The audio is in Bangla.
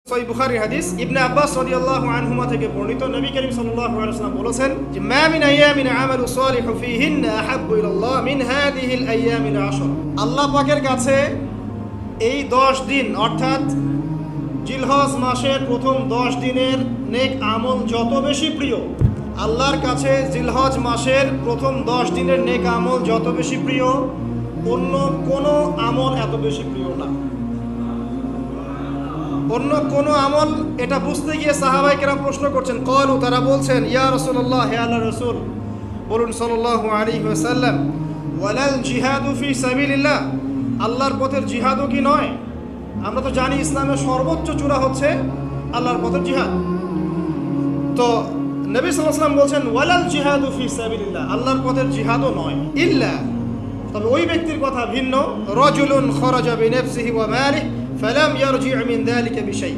সহিহ বুখারীর হাদিস ইবনে আব্বাস রাদিয়াল্লাহু আনহুমা থেকে বর্ণিত, নবী করিম সাল্লাল্লাহু আলাইহি ওয়াসাল্লাম বলেছেন যে মা মিন আইয়ামিন আমালু সালিহু ফীহিন্না আহাব্বু ইলাল্লাহ মিন হাযিহিল আইয়ামিল 10। আল্লাহ পাকের কাছে এই 10 দিন অর্থাৎ জিলহজ মাসের প্রথম 10 দিনের নেক আমল যত বেশি প্রিয়, আল্লাহর কাছে জিলহজ মাসের প্রথম 10 দিনের নেক আমল যত বেশি প্রিয়, অন্য কোনো আমল এত বেশি প্রিয় না। অন্য কোনো আমল, এটা বুঝতে গিয়ে সাহাবায়ে কেরাম প্রশ্ন করছেন, ক্বালু, তারা বলছেন, ইয়া রাসূলুল্লাহ, হে আল্লাহর রাসূল, বলুন সাল্লাল্লাহু আলাইহি ওয়াসাল্লাম, ওয়ালাল জিহাদু ফি সাবিলিল্লাহ, আল্লাহর পথের জিহাদও কি নয়? আমরা তো জানি ইসলামের সর্বোচ্চ চূড়া হচ্ছে আল্লাহর পথের জিহাদ। তো নবী সাল্লাল্লাহু আলাইহি ওয়াসাল্লাম বলছেন ওয়ালাল জিহাদু ফি সাবিলিল্লাহ, আল্লাহর পথের জিহাদও নয়, ইল্লা, তবে ওই ব্যক্তির কথা ভিন্ন, রাজুলুন খরাজা বিনাফসিহি ওয়া মালিহি ফালাম ইয়ারজি' মিন যালিকা বিশাই,